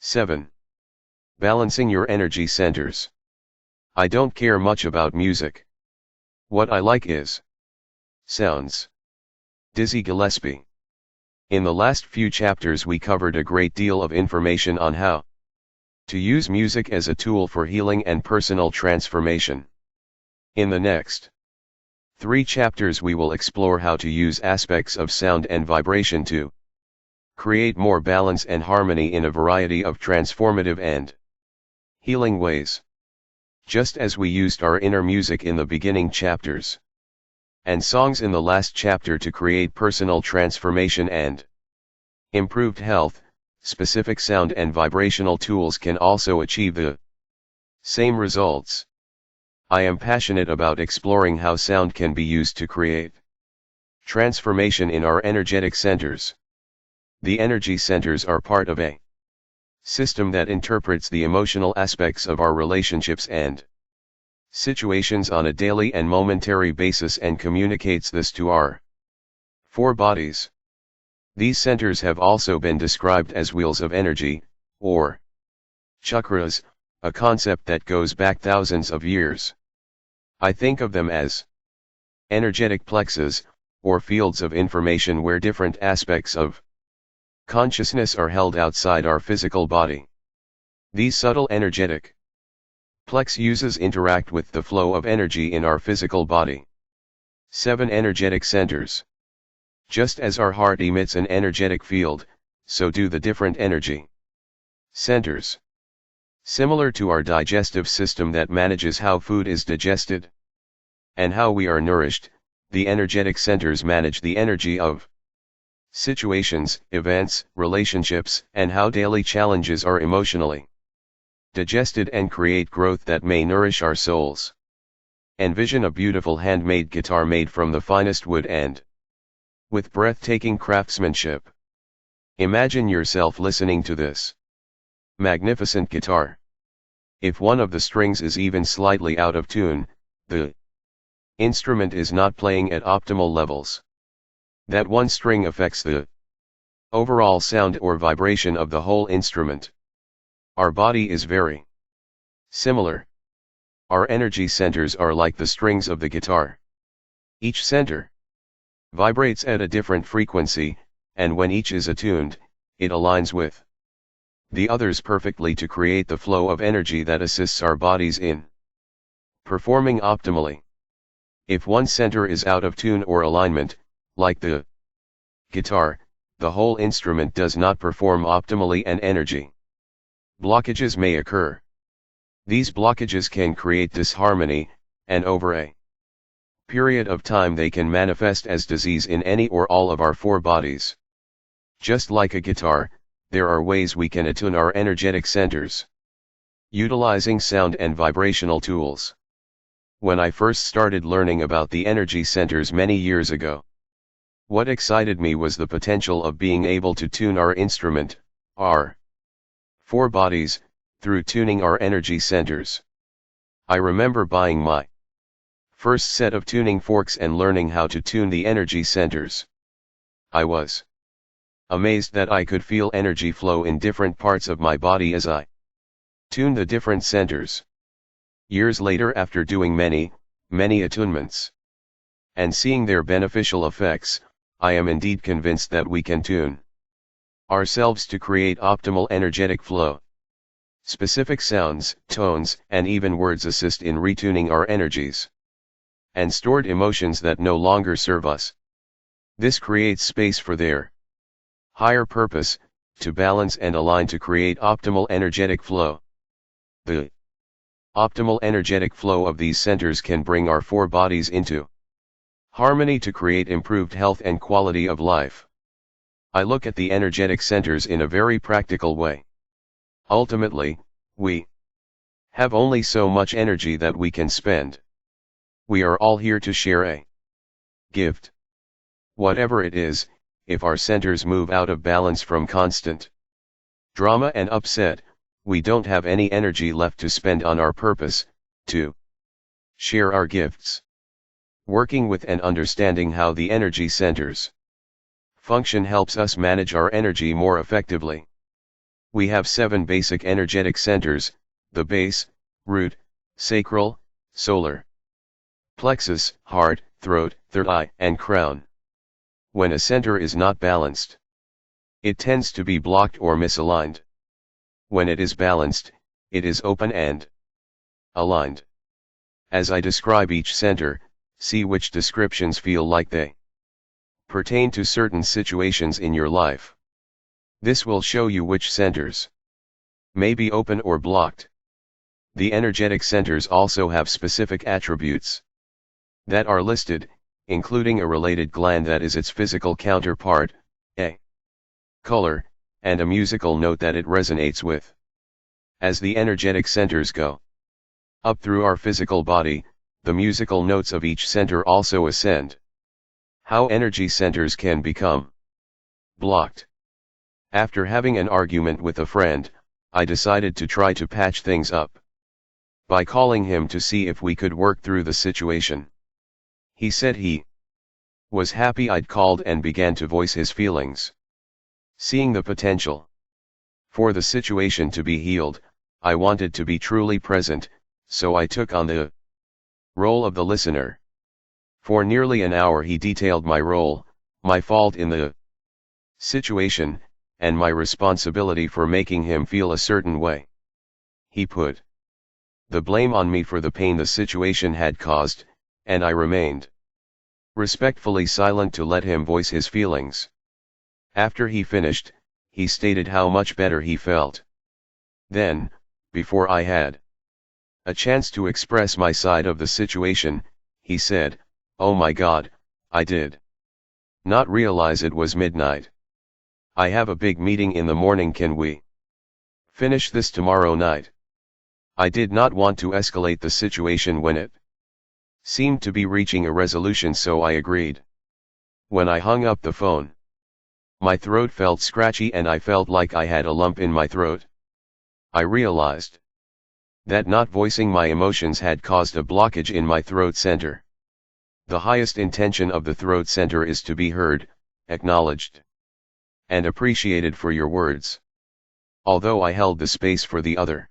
7. Balancing your energy centers. I don't care much about music. What I like is sounds. Dizzy Gillespie. In the last few chapters we covered a great deal of information on how to use music as a tool for healing and personal transformation. In the next 3 chapters we will explore how to use aspects of sound and vibration to create more balance and harmony in a variety of transformative and healing ways. Just as we used our inner music in the beginning chapters and songs in the last chapter to create personal transformation and improved health, specific sound and vibrational tools can also achieve the same results. I am passionate about exploring how sound can be used to create transformation in our energetic centers. The energy centers are part of a system that interprets the emotional aspects of our relationships and situations on a daily and momentary basis and communicates this to our 4 bodies. These centers have also been described as wheels of energy, or chakras, a concept that goes back thousands of years. I think of them as energetic plexus, or fields of information where different aspects of consciousness are held outside our physical body. These subtle energetic plexuses interact with the flow of energy in our physical body. 7 energetic centers. Just as our heart emits an energetic field, so do the different energy centers. Similar to our digestive system that manages how food is digested and how we are nourished, the energetic centers manage the energy of situations, events, relationships, and how daily challenges are emotionally digested and create growth that may nourish our souls. Envision a beautiful handmade guitar made from the finest wood and with breathtaking craftsmanship. Imagine yourself listening to this magnificent guitar. If one of the strings is even slightly out of tune, the instrument is not playing at optimal levels. That one string affects the overall sound or vibration of the whole instrument. Our body is very similar. Our energy centers are like the strings of the guitar. Each center vibrates at a different frequency, and when each is attuned, it aligns with the others perfectly to create the flow of energy that assists our bodies in performing optimally. If one center is out of tune or alignment, like the guitar, the whole instrument does not perform optimally and energy blockages may occur. These blockages can create disharmony, and over a period of time they can manifest as disease in any or all of our 4 bodies. Just like a guitar, there are ways we can attune our energetic centers, utilizing sound and vibrational tools. When I first started learning about the energy centers many years ago, what excited me was the potential of being able to tune our instrument, our 4 bodies, through tuning our energy centers. I remember buying my first set of tuning forks and learning how to tune the energy centers. I was amazed that I could feel energy flow in different parts of my body as I tuned the different centers. Years later, after doing many attunements and seeing their beneficial effects, I am indeed convinced that we can tune ourselves to create optimal energetic flow. Specific sounds, tones, and even words assist in retuning our energies and stored emotions that no longer serve us. This creates space for their higher purpose, to balance and align to create optimal energetic flow. The optimal energetic flow of these centers can bring our 4 bodies into harmony to create improved health and quality of life. I look at the energetic centers in a very practical way. Ultimately, we have only so much energy that we can spend. We are all here to share a gift. Whatever it is, if our centers move out of balance from constant drama and upset, we don't have any energy left to spend on our purpose, to share our gifts. Working with and understanding how the energy centers function helps us manage our energy more effectively. We have 7 basic energetic centers: the base, root, sacral, solar plexus, heart, throat, third eye, and crown. When a center is not balanced, it tends to be blocked or misaligned. When it is balanced, it is open and aligned. As I describe each center, see which descriptions feel like they pertain to certain situations in your life. This will show you which centers may be open or blocked. The energetic centers also have specific attributes that are listed, including a related gland that is its physical counterpart, a color, and a musical note that it resonates with. As the energetic centers go up through our physical body, the musical notes of each center also ascend. How energy centers can become blocked. After having an argument with a friend, I decided to try to patch things up by calling him to see if we could work through the situation. He said he was happy I'd called and began to voice his feelings. Seeing the potential for the situation to be healed, I wanted to be truly present, so I took on the role of the listener. For nearly an hour he detailed my role, my fault in the situation, and my responsibility for making him feel a certain way. He put the blame on me for the pain the situation had caused, and I remained respectfully silent to let him voice his feelings. After he finished, he stated how much better he felt. Then, before I had a chance to express my side of the situation, he said, "Oh my God, I did not realize it was midnight. I have a big meeting in the morning. Can we finish this tomorrow night?" I did not want to escalate the situation when it seemed to be reaching a resolution, so I agreed. When I hung up the phone, my throat felt scratchy and I felt like I had a lump in my throat. I realized that not voicing my emotions had caused a blockage in my throat center. The highest intention of the throat center is to be heard, acknowledged, and appreciated for your words. Although I held the space for the other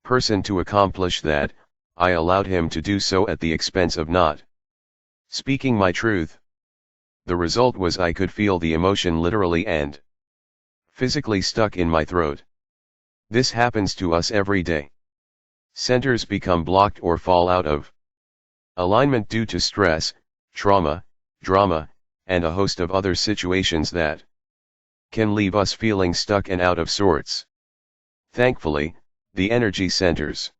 person to accomplish that, I allowed him to do so at the expense of not speaking my truth. The result was I could feel the emotion literally and physically stuck in my throat. This happens to us every day. Centers become blocked or fall out of alignment due to stress, trauma, drama, and a host of other situations that can leave us feeling stuck and out of sorts. Thankfully, the energy centers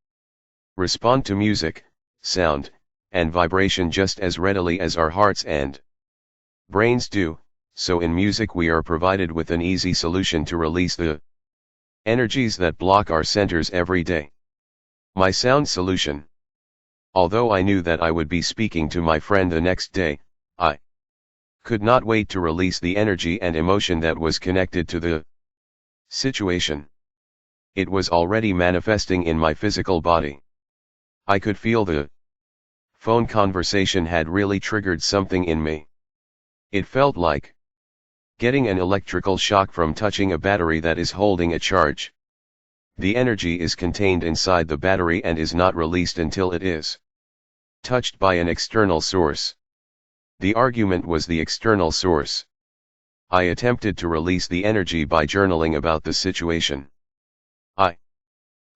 respond to music, sound, and vibration just as readily as our hearts and brains do, so in music we are provided with an easy solution to release the energies that block our centers every day. My sound solution. Although I knew that I would be speaking to my friend the next day, I could not wait to release the energy and emotion that was connected to the situation. It was already manifesting in my physical body. I could feel the phone conversation had really triggered something in me. It felt like getting an electrical shock from touching a battery that is holding a charge. The energy is contained inside the battery and is not released until it is touched by an external source. The argument was the external source. I attempted to release the energy by journaling about the situation. I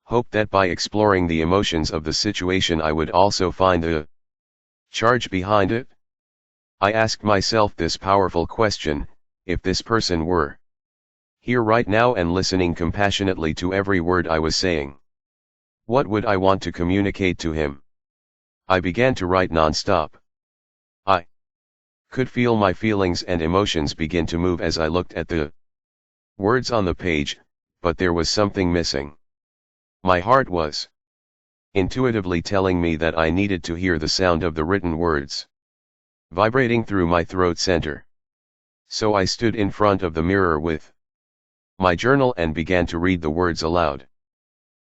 hoped that by exploring the emotions of the situation I would also find the charge behind it. I asked myself this powerful question: if this person were here right now and listening compassionately to every word I was saying, what would I want to communicate to him? I began to write non-stop. I could feel my feelings and emotions begin to move as I looked at the words on the page, but there was something missing. My heart was intuitively telling me that I needed to hear the sound of the written words vibrating through my throat center. So I stood in front of the mirror with my journal and began to read the words aloud.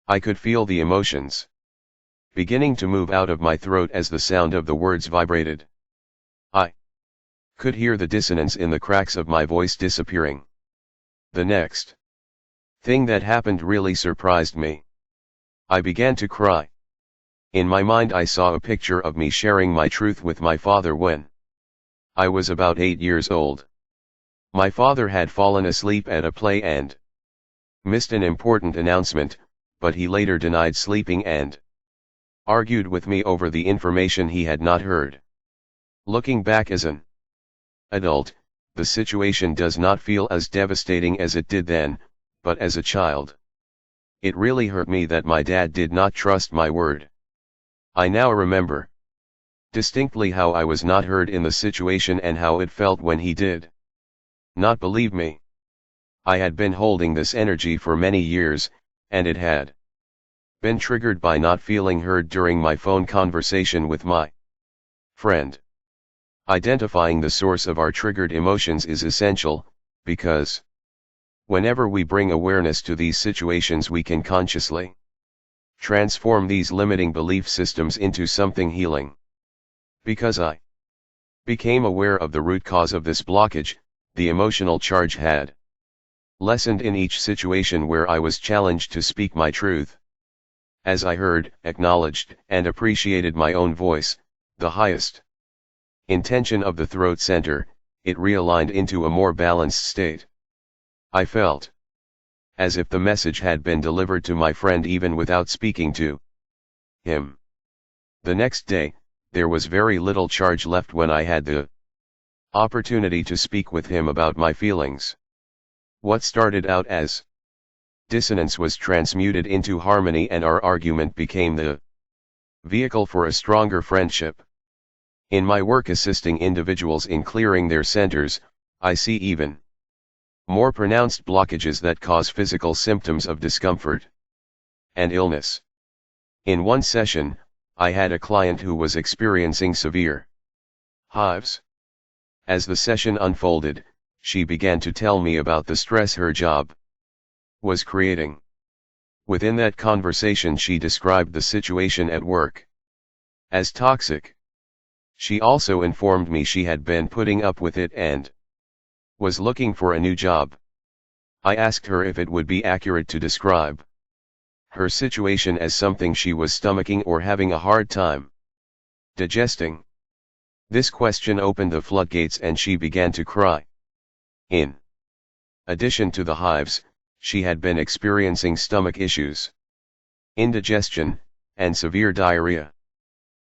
I could feel the emotions beginning to move out of my throat as the sound of the words vibrated. I could hear the dissonance in the cracks of my voice disappearing. The next Thing that happened really surprised me. I began to cry. In my mind I saw a picture of me sharing my truth with my father when I was about 8 years old. My father had fallen asleep at a play and missed an important announcement, but he later denied sleeping and argued with me over the information he had not heard. Looking back as an adult, the situation does not feel as devastating as it did then, but as a child, it really hurt me that my dad did not trust my word. I now remember distinctly how I was not heard in the situation and how it felt when he did not believe me. I had been holding this energy for many years, and it had been triggered by not feeling heard during my phone conversation with my friend. Identifying the source of our triggered emotions is essential, because whenever we bring awareness to these situations we can consciously transform these limiting belief systems into something healing. Because I became aware of the root cause of this blockage, the emotional charge had lessened in each situation where I was challenged to speak my truth. As I heard, acknowledged, and appreciated my own voice, the highest intention of the throat center, it realigned into a more balanced state. I felt as if the message had been delivered to my friend even without speaking to him. The next day, there was very little charge left when I had the opportunity to speak with him about my feelings. What started out as dissonance was transmuted into harmony, and our argument became the vehicle for a stronger friendship. In my work assisting individuals in clearing their centers, I see even more pronounced blockages that cause physical symptoms of discomfort and illness. In one session, I had a client who was experiencing severe hives. As the session unfolded, she began to tell me about the stress her job was creating. Within that conversation, she described the situation at work as toxic. She also informed me she had been putting up with it and was looking for a new job. I asked her if it would be accurate to describe her situation as something she was stomaching or having a hard time digesting. This question opened the floodgates and she began to cry. In addition to the hives, she had been experiencing stomach issues, indigestion, and severe diarrhea.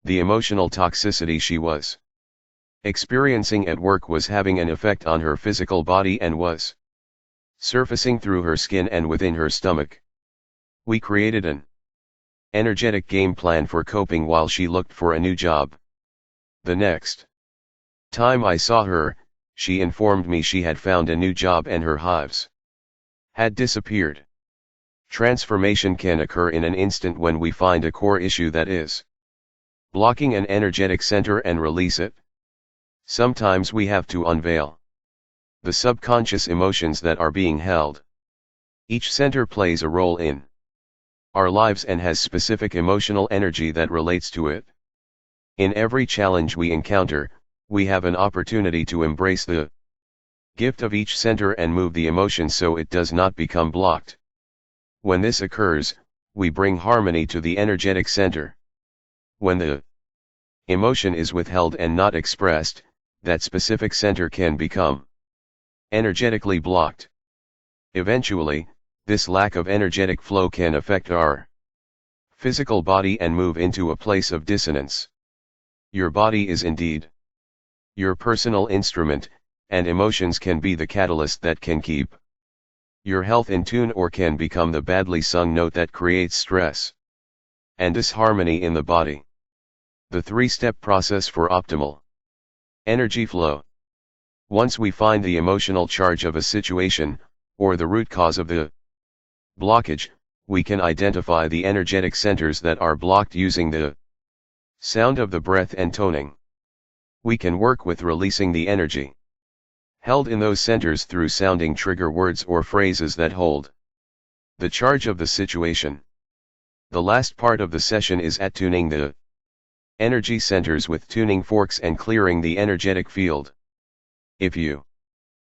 The emotional toxicity she was experiencing at work was having an effect on her physical body and was surfacing through her skin and within her stomach. We created an energetic game plan for coping while she looked for a new job. The next time I saw her, she informed me she had found a new job and her hives had disappeared. Transformation can occur in an instant when we find a core issue that is blocking an energetic center and release it. Sometimes we have to unveil the subconscious emotions that are being held. Each center plays a role in our lives and has specific emotional energy that relates to it. In every challenge we encounter, we have an opportunity to embrace the gift of each center and move the emotion so it does not become blocked. When this occurs, we bring harmony to the energetic center. When the emotion is withheld and not expressed, that specific center can become energetically blocked. Eventually, this lack of energetic flow can affect our physical body and move into a place of dissonance. Your body is indeed your personal instrument, and emotions can be the catalyst that can keep your health in tune or can become the badly sung note that creates stress and disharmony in the body. The three-step process for optimal energy flow. Once we find the emotional charge of a situation, or the root cause of the blockage, we can identify the energetic centers that are blocked using the sound of the breath and toning. We can work with releasing the energy held in those centers through sounding trigger words or phrases that hold the charge of the situation. The last part of the session is attuning the energy centers with tuning forks and clearing the energetic field. If you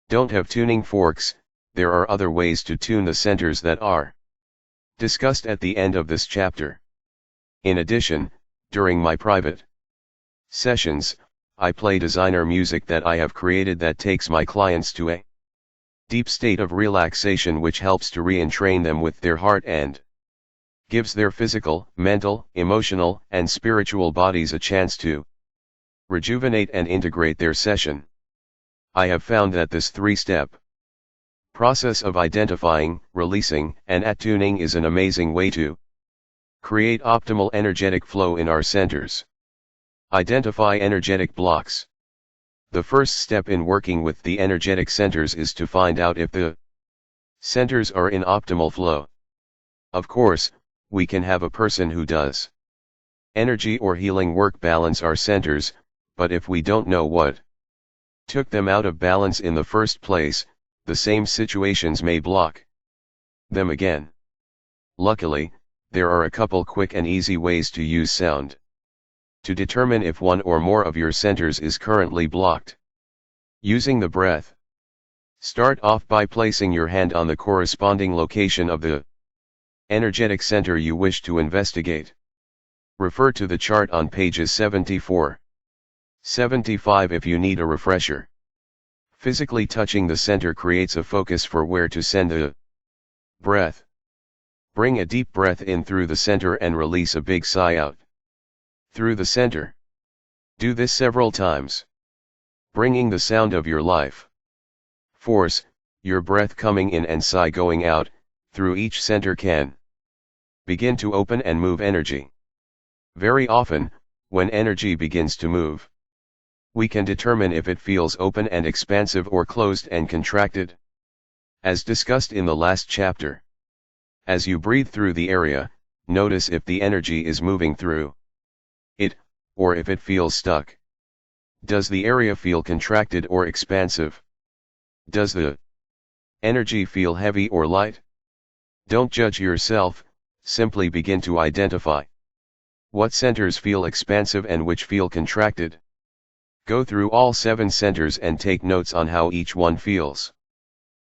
don't have tuning forks, there are other ways to tune the centers that are discussed at the end of this chapter. In addition, during my private sessions, I play designer music that I have created that takes my clients to a deep state of relaxation, which helps to re-entrain them with their heart and gives their physical, mental, emotional, and spiritual bodies a chance to rejuvenate and integrate their session. I have found that this three-step process of identifying, releasing, and attuning is an amazing way to create optimal energetic flow in our centers. Identify energetic blocks. The first step in working with the energetic centers is to find out if the centers are in optimal flow. Of course, we can have a person who does energy or healing work balance our centers, but if we don't know what took them out of balance in the first place, the same situations may block them again. Luckily, there are a couple quick and easy ways to use sound to determine if one or more of your centers is currently blocked. Using the breath. Start off by placing your hand on the corresponding location of the energetic center you wish to investigate. Refer to the chart on pages 74-75 if you need a refresher. Physically touching the center creates a focus for where to send the breath. Bring a deep breath in through the center and release a big sigh out through the center. Do this several times, bringing the sound of your life force, your breath coming in and sigh going out, through each center can begin to open and move energy. Very often, when energy begins to move, we can determine if it feels open and expansive or closed and contracted. As discussed in the last chapter, as you breathe through the area, notice if the energy is moving through it, or if it feels stuck. Does the area feel contracted or expansive? Does the energy feel heavy or light? Don't judge yourself, simply begin to identify what centers feel expansive and which feel contracted. Go through all 7 centers and take notes on how each one feels.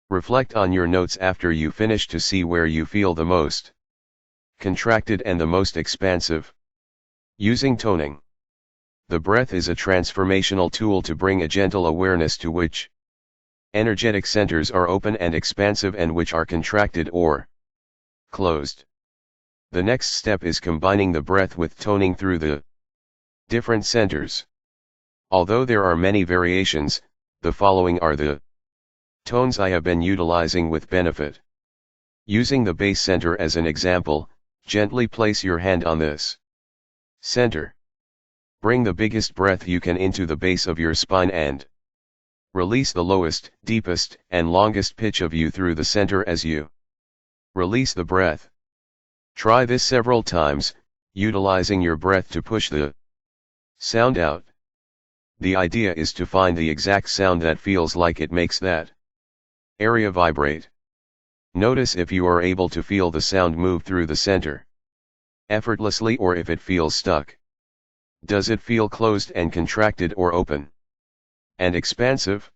Reflect on your notes after you finish to see where you feel the most contracted and the most expansive. Using toning. The breath is a transformational tool to bring a gentle awareness to which energetic centers are open and expansive and which are contracted or closed. The next step is combining the breath with toning through the different centers. Although there are many variations, the following are the tones I have been utilizing with benefit. Using the base center as an example, gently place your hand on this center. Bring the biggest breath you can into the base of your spine and release the lowest, deepest, and longest pitch of you through the center as you release the breath. Try this several times, utilizing your breath to push the sound out. The idea is to find the exact sound that feels like it makes that area vibrate. Notice if you are able to feel the sound move through the center effortlessly or if it feels stuck. Does it feel closed and contracted or open and expansive?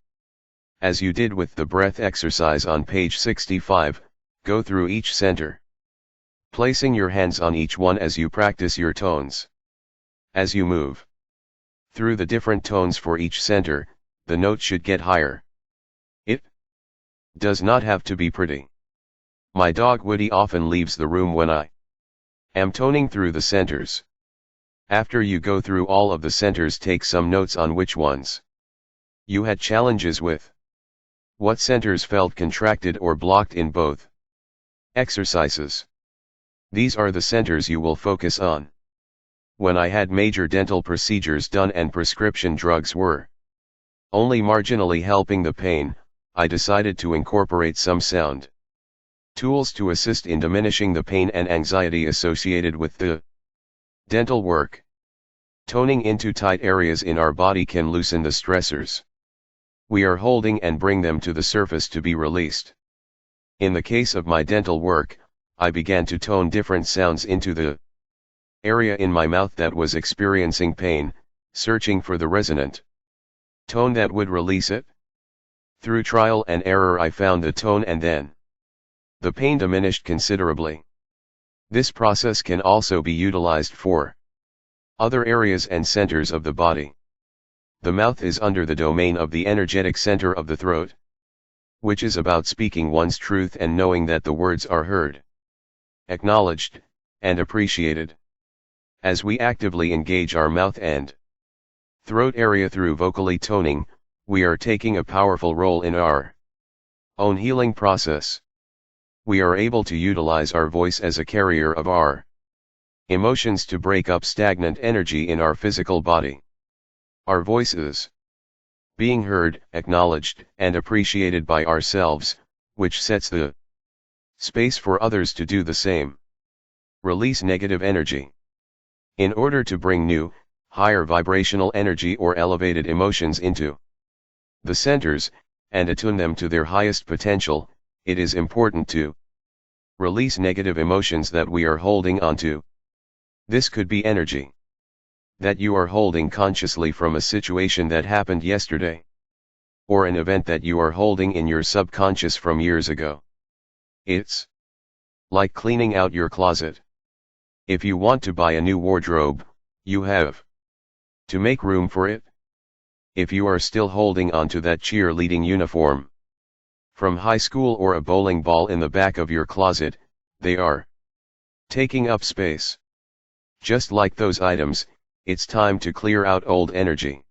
As you did with the breath exercise on page 65, go through each center, placing your hands on each one as you practice your tones. As you move through the different tones for each center, the note should get higher. It does not have to be pretty. My dog Woody often leaves the room when I am toning through the centers. After you go through all of the centers, take some notes on which ones you had challenges with. What centers felt contracted or blocked in both exercises. These are the centers you will focus on. When I had major dental procedures done and prescription drugs were only marginally helping the pain, I decided to incorporate some sound tools to assist in diminishing the pain and anxiety associated with the dental work. Toning into tight areas in our body can loosen the stressors we are holding and bring them to the surface to be released. In the case of my dental work, I began to tone different sounds into the area in my mouth that was experiencing pain, searching for the resonant tone that would release it. Through trial and error I found the tone, and then the pain diminished considerably. This process can also be utilized for other areas and centers of the body. The mouth is under the domain of the energetic center of the throat, which is about speaking one's truth and knowing that the words are heard, acknowledged, and appreciated. As we actively engage our mouth and throat area through vocally toning, we are taking a powerful role in our own healing process. We are able to utilize our voice as a carrier of our emotions to break up stagnant energy in our physical body. Our voice is being heard, acknowledged, and appreciated by ourselves, which sets the space for others to do the same. Release negative energy. In order to bring new, higher vibrational energy or elevated emotions into the centers, and attune them to their highest potential, it is important to release negative emotions that we are holding onto. This could be energy that you are holding consciously from a situation that happened yesterday, or an event that you are holding in your subconscious from years ago. It's like cleaning out your closet. If you want to buy a new wardrobe, you have to make room for it. If you are still holding onto that cheerleading uniform from high school or a bowling ball in the back of your closet, they are taking up space. Just like those items, it's time to clear out old energy.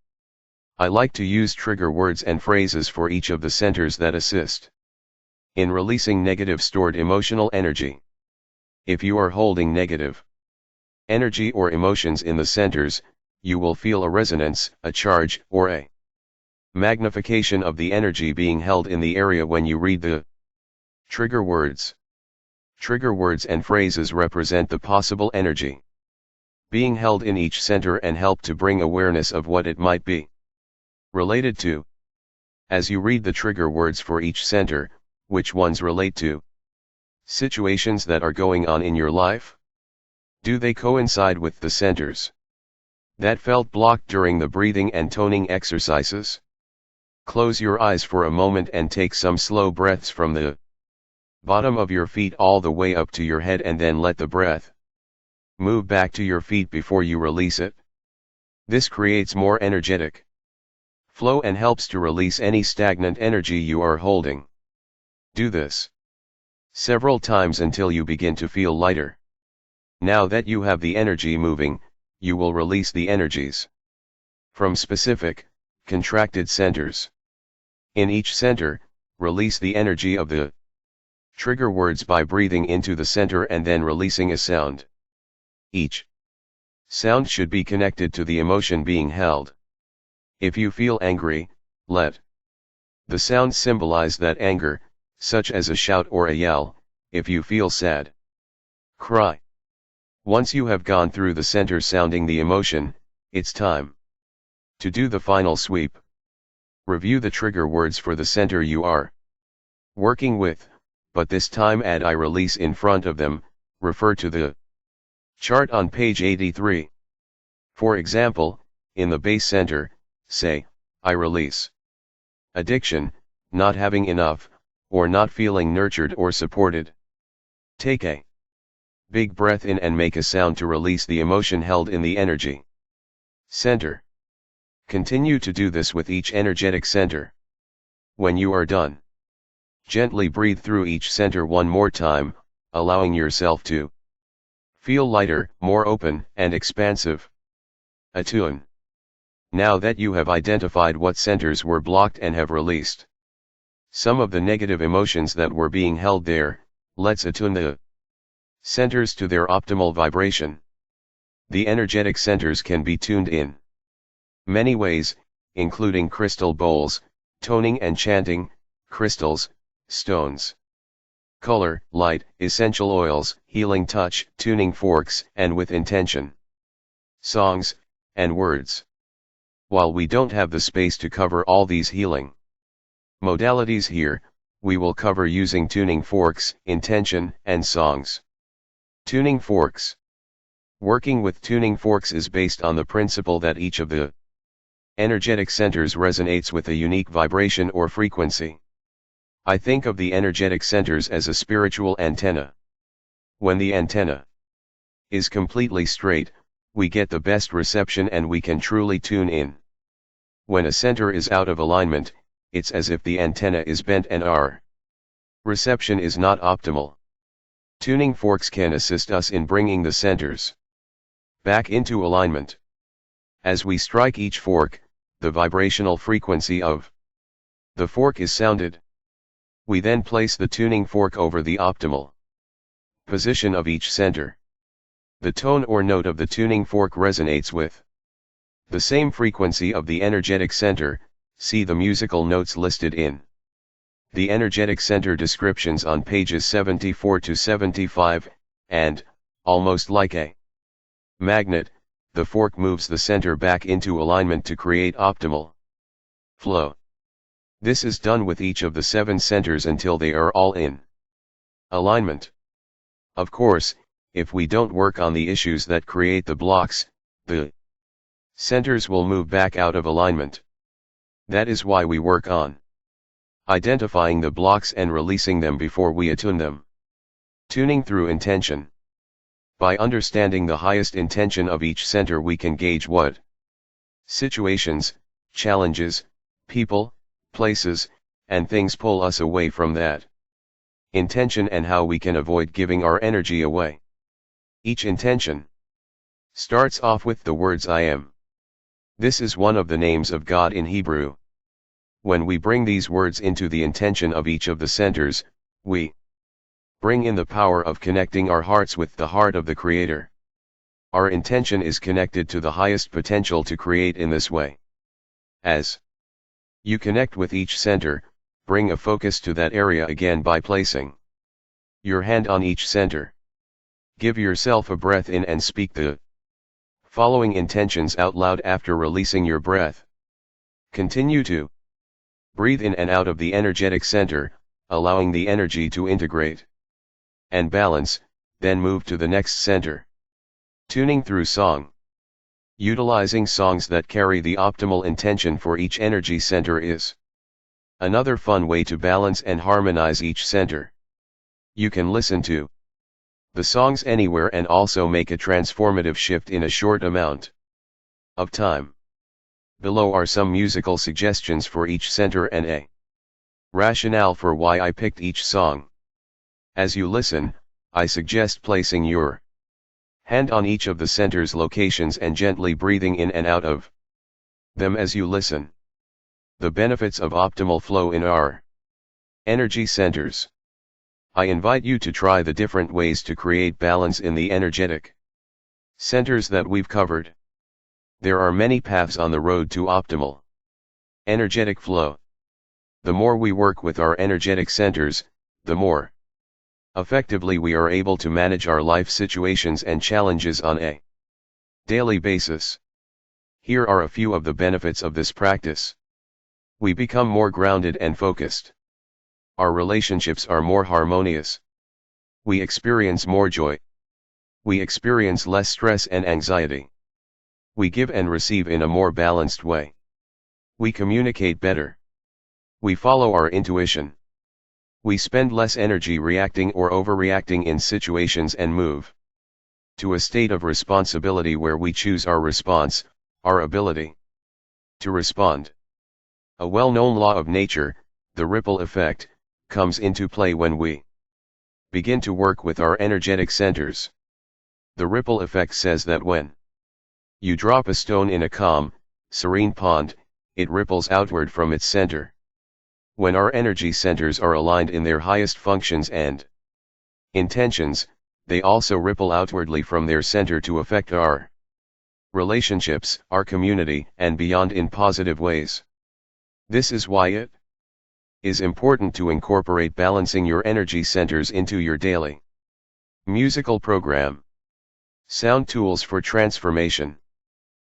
I like to use trigger words and phrases for each of the centers that assist in releasing negative stored emotional energy. If you are holding negative energy or emotions in the centers, you will feel a resonance, a charge, or a magnification of the energy being held in the area when you read the trigger words. Trigger words and phrases represent the possible energy being held in each center and help to bring awareness of what it might be related to. As you read the trigger words for each center, which ones relate to situations that are going on in your life? Do they coincide with the centers that felt blocked during the breathing and toning exercises? Close your eyes for a moment and take some slow breaths from the bottom of your feet all the way up to your head, and then let the breath move back to your feet before you release it. This creates more energetic flow and helps to release any stagnant energy you are holding. Do this several times until you begin to feel lighter. Now that you have the energy moving, you will release the energies from specific, contracted centers. In each center, release the energy of the trigger words by breathing into the center and then releasing a sound. Each sound should be connected to the emotion being held. If you feel angry, let the sound symbolize that anger, such as a shout or a yell. If you feel sad, cry. Once you have gone through the center sounding the emotion, it's time to do the final sweep. Review the trigger words for the center you are working with, but this time add I release in front of them. Refer to the chart on page 83. For example, in the base center, say, I release addiction, not having enough, or not feeling nurtured or supported. Take a big breath in and make a sound to release the emotion held in the energy center. Continue to do this with each energetic center. When you are done, gently breathe through each center one more time, allowing yourself to feel lighter, more open, and expansive. Attune. Now that you have identified what centers were blocked and have released some of the negative emotions that were being held there, let's attune the centers to their optimal vibration. The energetic centers can be tuned in many ways, including crystal bowls, toning and chanting, crystals, stones, color, light, essential oils, healing touch, tuning forks, and with intention, songs, and words. While we don't have the space to cover all these healing modalities here, we will cover using tuning forks, intention, and songs. Tuning forks. Working with tuning forks is based on the principle that each of the Energetic centers resonates with a unique vibration or frequency. I think of the energetic centers as a spiritual antenna. When the antenna is completely straight, we get the best reception and we can truly tune in. When a center is out of alignment, it's as if the antenna is bent and our reception is not optimal. Tuning forks can assist us in bringing the centers back into alignment. As we strike each fork, the vibrational frequency of the fork is sounded. We then place the tuning fork over the optimal position of each center. The tone or note of the tuning fork resonates with the same frequency of the energetic center. See the musical notes listed in the energetic center descriptions on pages 74 to 75, and, almost like a magnet, the fork moves the center back into alignment to create optimal flow. This is done with each of the 7 centers until they are all in alignment. Of course, if we don't work on the issues that create the blocks, the centers will move back out of alignment. That is why we work on identifying the blocks and releasing them before we attune them. Tuning through intention. By understanding the highest intention of each center, we can gauge what situations, challenges, people, places, and things pull us away from that intention and how we can avoid giving our energy away. Each intention starts off with the words I am. This is one of the names of God in Hebrew. When we bring these words into the intention of each of the centers, we bring in the power of connecting our hearts with the heart of the Creator. Our intention is connected to the highest potential to create in this way. As you connect with each center, bring a focus to that area again by placing your hand on each center. Give yourself a breath in and speak the following intentions out loud after releasing your breath. Continue to breathe in and out of the energetic center, allowing the energy to integrate and balance, then move to the next center. Tuning through song. Utilizing songs that carry the optimal intention for each energy center is another fun way to balance and harmonize each center. You can listen to the songs anywhere and also make a transformative shift in a short amount of time. Below are some musical suggestions for each center and a rationale for why I picked each song. As you listen, I suggest placing your hand on each of the center's locations and gently breathing in and out of them as you listen. The benefits of optimal flow in our energy centers. I invite you to try the different ways to create balance in the energetic centers that we've covered. There are many paths on the road to optimal energetic flow. The more we work with our energetic centers, the more effectively we are able to manage our life situations and challenges on a daily basis. Here are a few of the benefits of this practice. We become more grounded and focused. Our relationships are more harmonious. We experience more joy. We experience less stress and anxiety. We give and receive in a more balanced way. We communicate better. We follow our intuition. We spend less energy reacting or overreacting in situations and move to a state of responsibility where we choose our response, our ability to respond. A well-known law of nature, the ripple effect, comes into play when we begin to work with our energetic centers. The ripple effect says that when you drop a stone in a calm, serene pond, it ripples outward from its center. When our energy centers are aligned in their highest functions and intentions, they also ripple outwardly from their center to affect our relationships, our community, and beyond in positive ways. This is why it is important to incorporate balancing your energy centers into your daily musical program. Sound tools for transformation.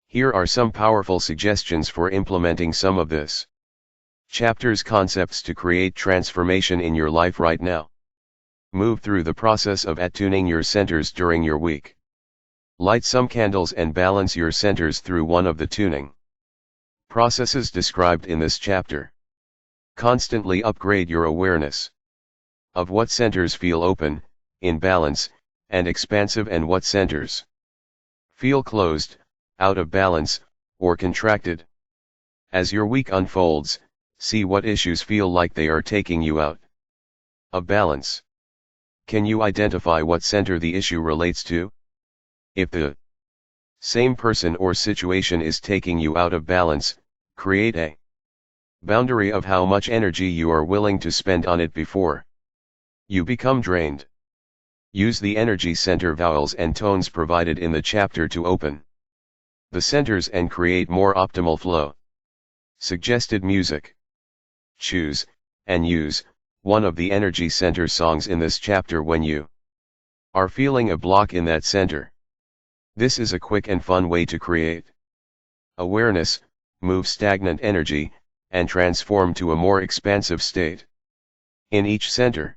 Here are some powerful suggestions for implementing some of this chapter's concepts to create transformation in your life right now. Move through the process of attuning your centers during your week. Light some candles and balance your centers through one of the tuning Processes described in this chapter. Constantly upgrade your awareness of what centers feel open, in balance, and expansive, and what centers feel closed, out of balance, or contracted. As your week unfolds, see what issues feel like they are taking you out of balance. Can you identify what center the issue relates to? If the same person or situation is taking you out of balance, create a boundary of how much energy you are willing to spend on it before you become drained. Use the energy center vowels and tones provided in the chapter to open the centers and create more optimal flow. Suggested music. Choose, and use, one of the energy center songs in this chapter when you are feeling a block in that center. This is a quick and fun way to create awareness, move stagnant energy, and transform to a more expansive state in each center.